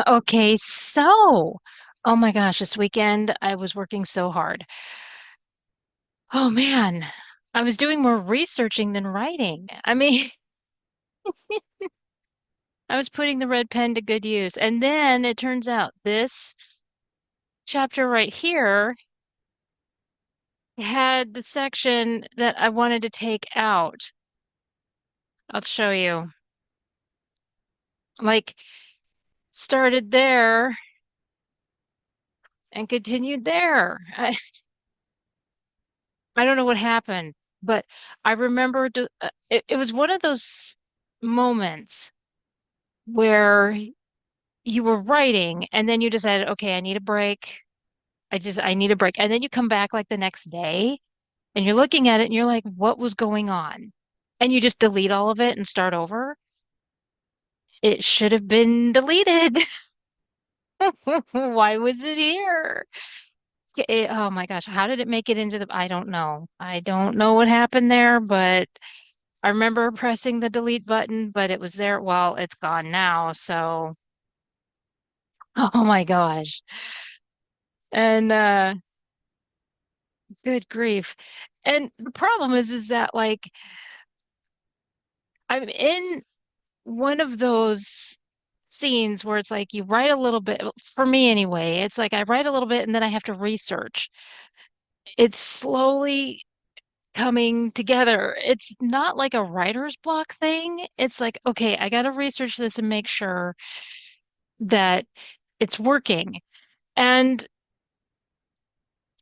Okay, so, oh my gosh, this weekend I was working so hard. Oh man, I was doing more researching than writing. I mean, I was putting the red pen to good use. And then it turns out this chapter right here had the section that I wanted to take out. I'll show you. Like, started there and continued there. I don't know what happened, but I remember it was one of those moments where you were writing and then you decided, okay, I need a break. I need a break. And then you come back like the next day and you're looking at it and you're like, what was going on? And you just delete all of it and start over. It should have been deleted. Why was it here? Oh my gosh, how did it make it into the, I don't know. I don't know what happened there, but I remember pressing the delete button, but it was there. Well, it's gone now. So, oh my gosh. And good grief. And the problem is that like I'm in one of those scenes where it's like you write a little bit, for me anyway, it's like I write a little bit and then I have to research. It's slowly coming together. It's not like a writer's block thing. It's like, okay, I got to research this and make sure that it's working. And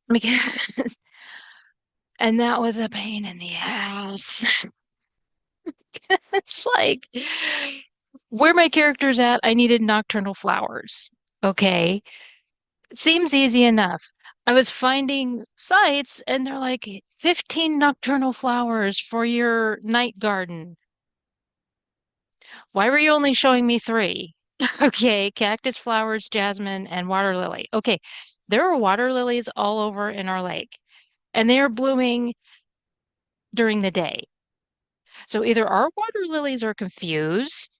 because, and that was a pain in the ass. It's like where my character's at, I needed nocturnal flowers. Okay. Seems easy enough. I was finding sites and they're like 15 nocturnal flowers for your night garden. Why were you only showing me three? Okay, cactus flowers, jasmine, and water lily. Okay, there are water lilies all over in our lake, and they are blooming during the day. So either our water lilies are confused.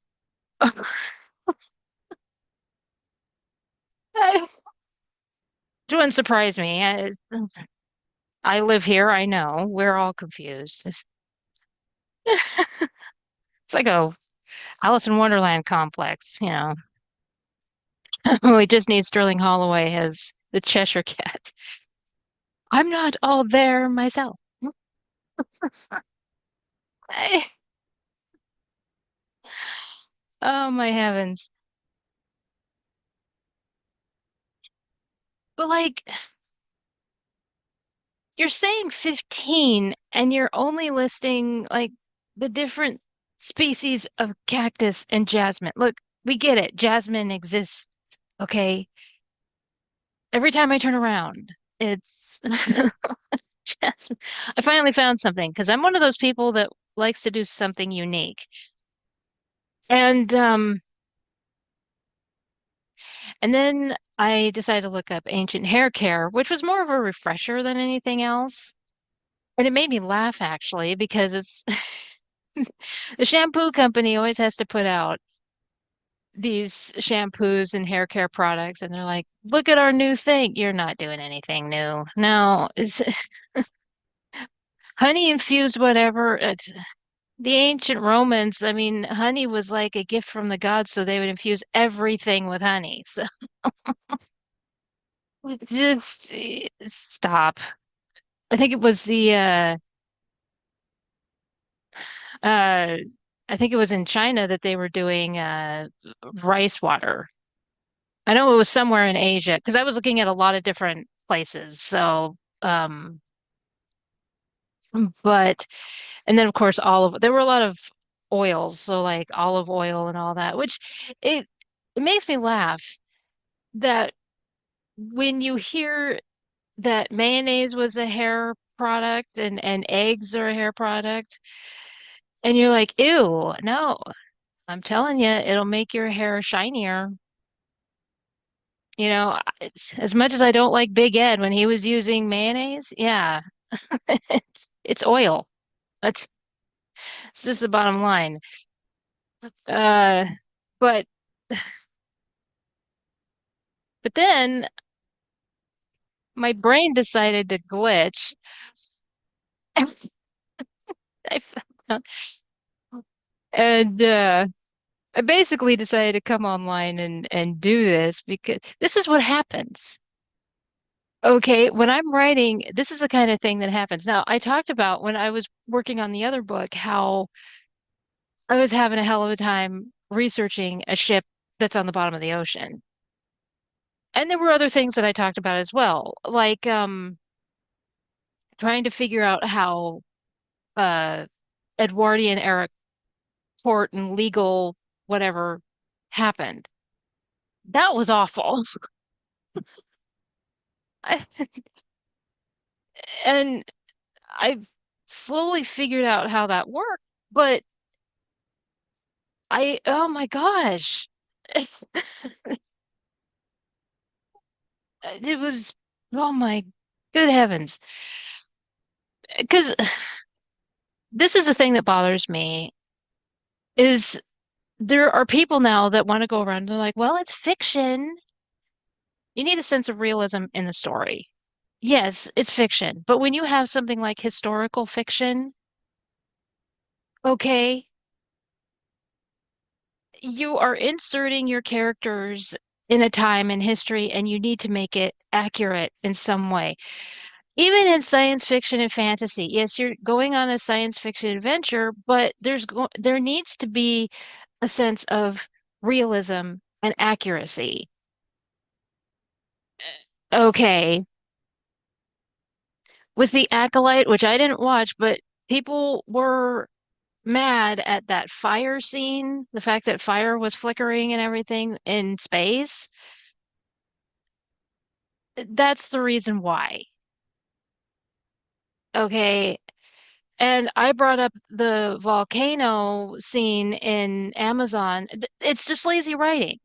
It wouldn't surprise me. I live here, I know. We're all confused. It's like a Alice in Wonderland complex, you know. We just need Sterling Holloway as the Cheshire Cat. I'm not all there myself. I- oh my heavens. But like you're saying 15 and you're only listing like the different species of cactus and jasmine. Look, we get it. Jasmine exists, okay? Every time I turn around, it's jasmine. I finally found something because I'm one of those people that likes to do something unique. And and then I decided to look up ancient hair care, which was more of a refresher than anything else. And it made me laugh actually because it's the shampoo company always has to put out these shampoos and hair care products, and they're like, look at our new thing. You're not doing anything new. No, it's honey infused whatever. It's the ancient Romans. I mean, honey was like a gift from the gods, so they would infuse everything with honey. So just stop. I think it was uh I think it was in China that they were doing rice water. I know it was somewhere in Asia because I was looking at a lot of different places. So, but, and then of course, there were a lot of oils. So like olive oil and all that, which it, it makes me laugh that when you hear that mayonnaise was a hair product and eggs are a hair product, and you're like, ew, no, I'm telling you, it'll make your hair shinier. You know, as much as I don't like Big Ed when he was using mayonnaise, yeah, it's oil. That's it's just the bottom line. Uh, but But then my brain decided to glitch. I found, and I basically decided to come online and do this because this is what happens. Okay, when I'm writing, this is the kind of thing that happens. Now, I talked about when I was working on the other book how I was having a hell of a time researching a ship that's on the bottom of the ocean. And there were other things that I talked about as well, like trying to figure out how uh Edwardian era court and legal whatever happened. That was awful. I, and I've slowly figured out how that worked, but oh my gosh. It was, oh my good heavens. Because this is the thing that bothers me is there are people now that want to go around and they're like, well, it's fiction. You need a sense of realism in the story. Yes, it's fiction. But when you have something like historical fiction, okay, you are inserting your characters in a time in history and you need to make it accurate in some way. Even in science fiction and fantasy, yes, you're going on a science fiction adventure, but there needs to be a sense of realism and accuracy. Okay, with the Acolyte, which I didn't watch, but people were mad at that fire scene, the fact that fire was flickering and everything in space. That's the reason why. Okay. And I brought up the volcano scene in Amazon. It's just lazy writing.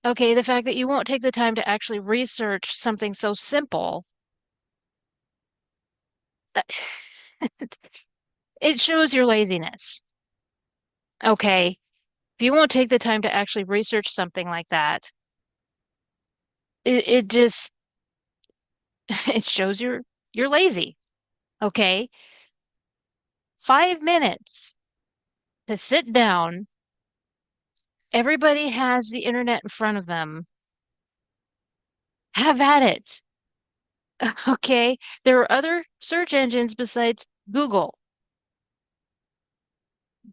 Okay, the fact that you won't take the time to actually research something so simple, uh, it shows your laziness. Okay, if you won't take the time to actually research something like that, it just it shows you're lazy. Okay, 5 minutes to sit down. Everybody has the internet in front of them. Have at it. Okay, there are other search engines besides Google.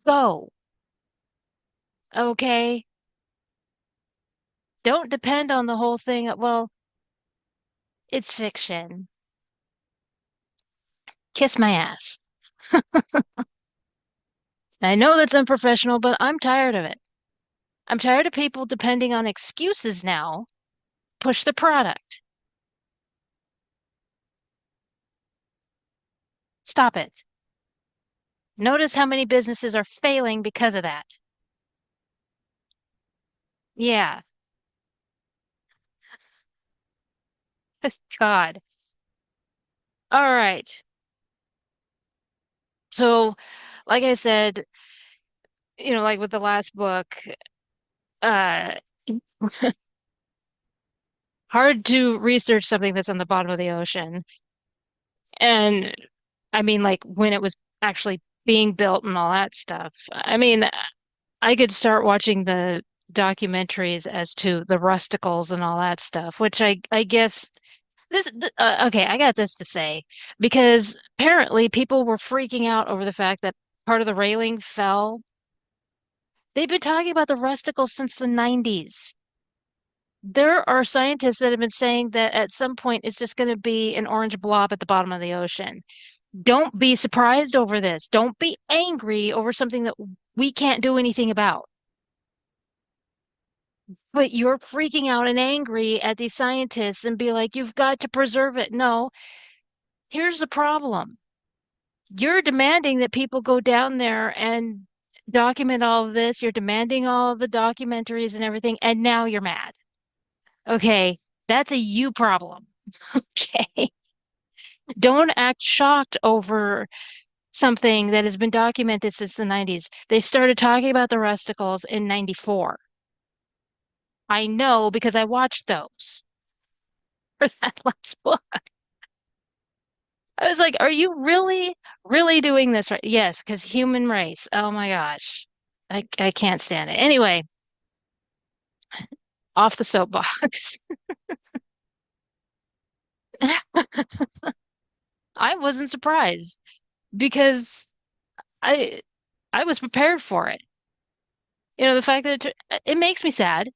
Go. Okay, don't depend on the whole thing. Well, it's fiction. Kiss my ass. I know that's unprofessional, but I'm tired of it. I'm tired of people depending on excuses now. Push the product. Stop it. Notice how many businesses are failing because of that. Yeah. God. All right. So, like I said, like with the last book, uh, hard to research something that's on the bottom of the ocean. And I mean, like when it was actually being built and all that stuff. I mean, I could start watching the documentaries as to the rusticles and all that stuff, which I guess okay, I got this to say because apparently people were freaking out over the fact that part of the railing fell. They've been talking about the rusticles since the 90s. There are scientists that have been saying that at some point it's just going to be an orange blob at the bottom of the ocean. Don't be surprised over this. Don't be angry over something that we can't do anything about. But you're freaking out and angry at these scientists and be like, you've got to preserve it. No, here's the problem. You're demanding that people go down there and document all of this. You're demanding all of the documentaries and everything, and now you're mad. Okay, that's a you problem. Okay. Don't act shocked over something that has been documented since the 90s. They started talking about the rusticles in 94. I know because I watched those. for that last book. I was like, are you really, really doing this right? Yes, because human race. Oh my gosh. I can't stand it. Anyway, off the soapbox. I wasn't surprised because I I was prepared for it. You know, the fact that it makes me sad,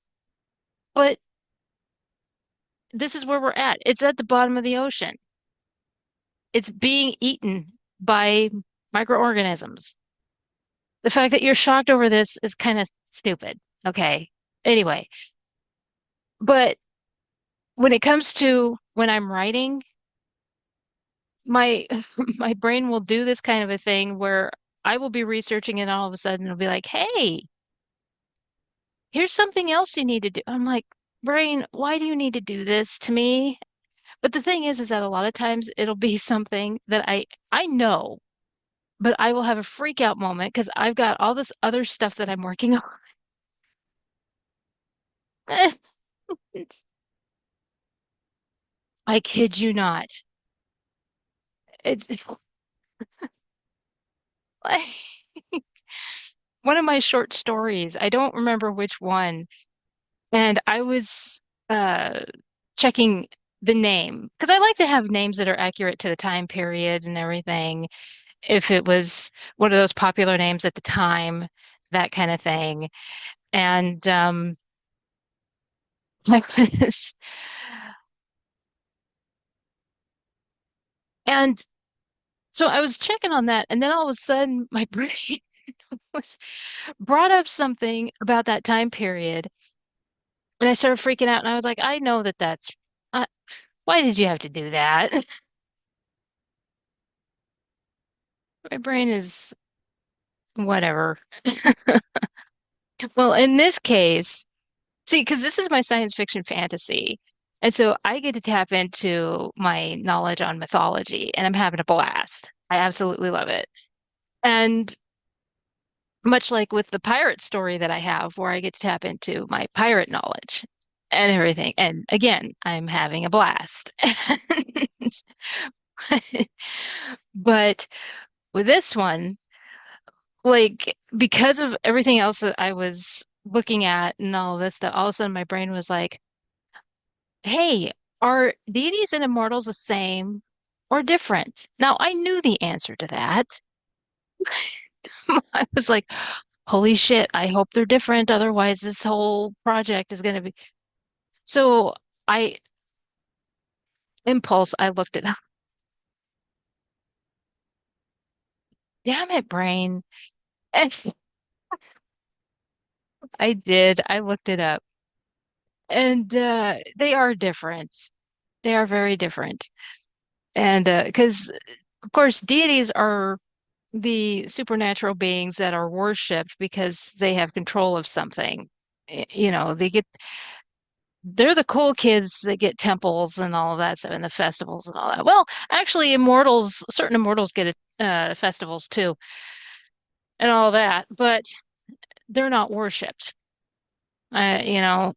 but this is where we're at. It's at the bottom of the ocean. It's being eaten by microorganisms. The fact that you're shocked over this is kind of stupid. Okay. Anyway, but when it comes to when I'm writing, my my brain will do this kind of a thing where I will be researching and all of a sudden it'll be like, "Hey, here's something else you need to do." I'm like, "Brain, why do you need to do this to me?" But the thing is that a lot of times it'll be something that I know, but I will have a freak out moment because I've got all this other stuff that I'm working on. I kid you not. It's like one of my short stories. I don't remember which one. And I was uh checking the name because I like to have names that are accurate to the time period and everything. If it was one of those popular names at the time, that kind of thing. And I was and so I was checking on that, and then all of a sudden my brain was brought up something about that time period, and I started freaking out, and I was like, I know that that's why did you have to do that? My brain is whatever. Well, in this case, see, because this is my science fiction fantasy. And so I get to tap into my knowledge on mythology, and I'm having a blast. I absolutely love it. And much like with the pirate story that I have, where I get to tap into my pirate knowledge and everything. And again, I'm having a blast. But with this one, like because of everything else that I was looking at and all of this stuff, all of a sudden my brain was like, hey, are deities and immortals the same or different? Now I knew the answer to that. I was like, holy shit, I hope they're different. Otherwise, this whole project is going to be. So I, impulse, I looked it up. Damn it, brain. And I did. I looked it up. And they are different. They are very different. And because, of course, deities are the supernatural beings that are worshipped because they have control of something. You know, they're the cool kids that get temples and all of that stuff and the festivals and all that. Well, actually, certain immortals get festivals too and all that, but they're not worshipped. You know,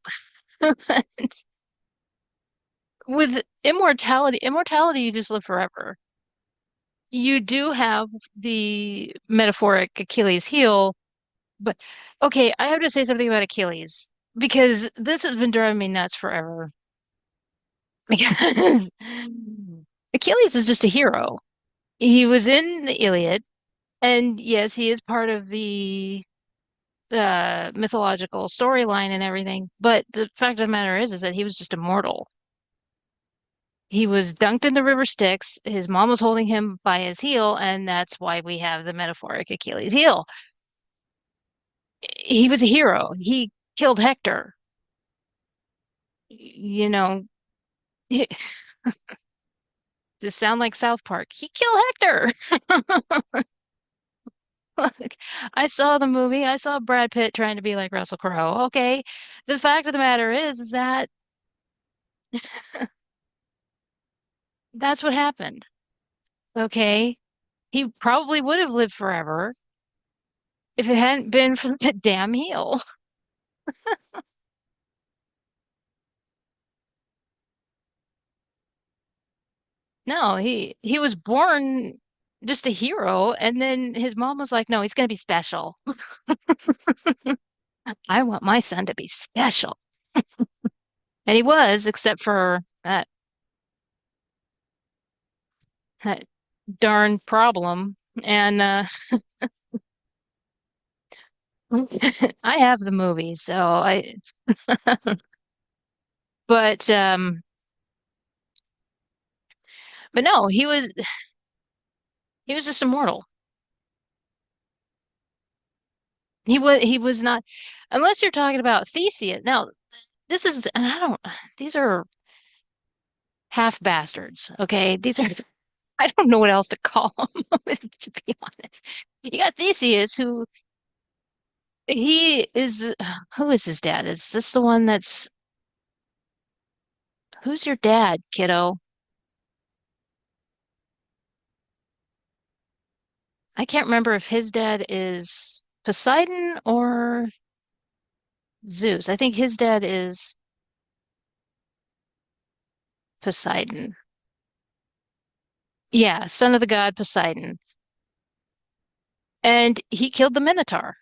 with immortality, you just live forever. You do have the metaphoric Achilles heel, but okay, I have to say something about Achilles because this has been driving me nuts forever. Because Achilles is just a hero. He was in the Iliad, and yes, he is part of the mythological storyline and everything. But the fact of the matter is that he was just immortal. He was dunked in the river Styx. His mom was holding him by his heel, and that's why we have the metaphoric Achilles heel. He was a hero. He killed Hector. You know, to sound like South Park, he killed Hector. Like, I saw the movie. I saw Brad Pitt trying to be like Russell Crowe. Okay. The fact of the matter is that that's what happened. Okay. He probably would have lived forever if it hadn't been for that damn heel. No, he was born just a hero, and then his mom was like, "No, he's gonna be special. I want my son to be special." And he was, except for that darn problem. And I have the movie, so I but but no, he was just immortal. He was not, unless you're talking about Theseus. Now, this is, and I don't, these are half bastards, okay? These are, I don't know what else to call them, to be honest. You got Theseus, who he is, who is his dad? Is this the one that's, who's your dad, kiddo? I can't remember if his dad is Poseidon or Zeus. I think his dad is Poseidon. Yeah, son of the god Poseidon. And he killed the Minotaur.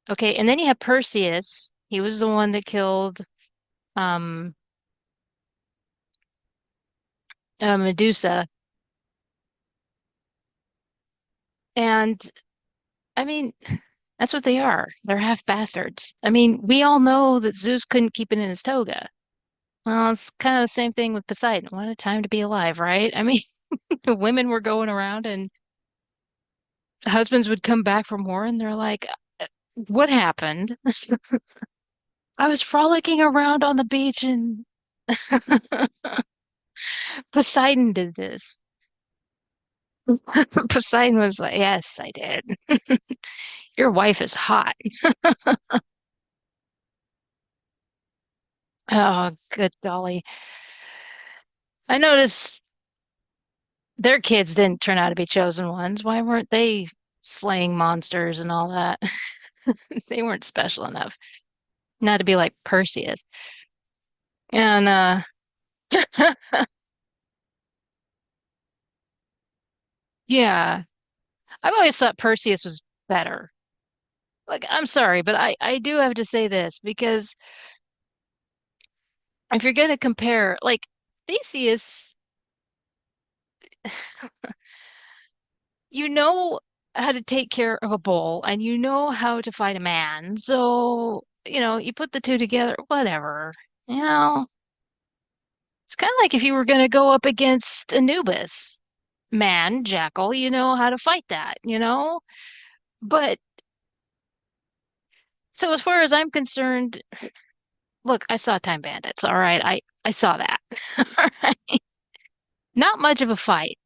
Okay, and then you have Perseus. He was the one that killed um Medusa. And I mean, that's what they are. They're half bastards. I mean, we all know that Zeus couldn't keep it in his toga. Well, it's kind of the same thing with Poseidon. What a time to be alive, right? I mean, the women were going around and husbands would come back from war and they're like, "What happened? I was frolicking around on the beach and Poseidon did this." Poseidon was like, "Yes, I did. Your wife is hot." Oh, good golly. I noticed their kids didn't turn out to be chosen ones. Why weren't they slaying monsters and all that? They weren't special enough not to be like Perseus. And yeah, I've always thought Perseus was better. Like, I'm sorry, but I do have to say this because if you're going to compare, like, Theseus, you know how to take care of a bull and you know how to fight a man. So, you put the two together, whatever. You know, it's kind of like if you were going to go up against Anubis, man, jackal, you know how to fight that. But so as far as I'm concerned, look, I saw Time Bandits, all right. I saw that. All right. Not much of a fight,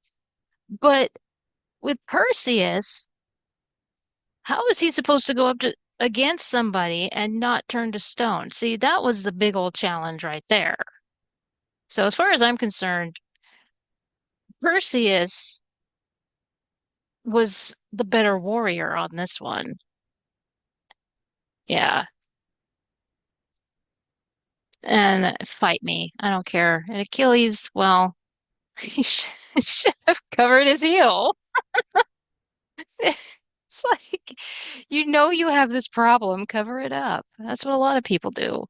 but with Perseus, how is he supposed to go up to against somebody and not turn to stone? See, that was the big old challenge right there. So as far as I'm concerned, Perseus was the better warrior on this one. Yeah. And fight me. I don't care. And Achilles, well, he should have covered his heel. It's like, you have this problem, cover it up. That's what a lot of people do.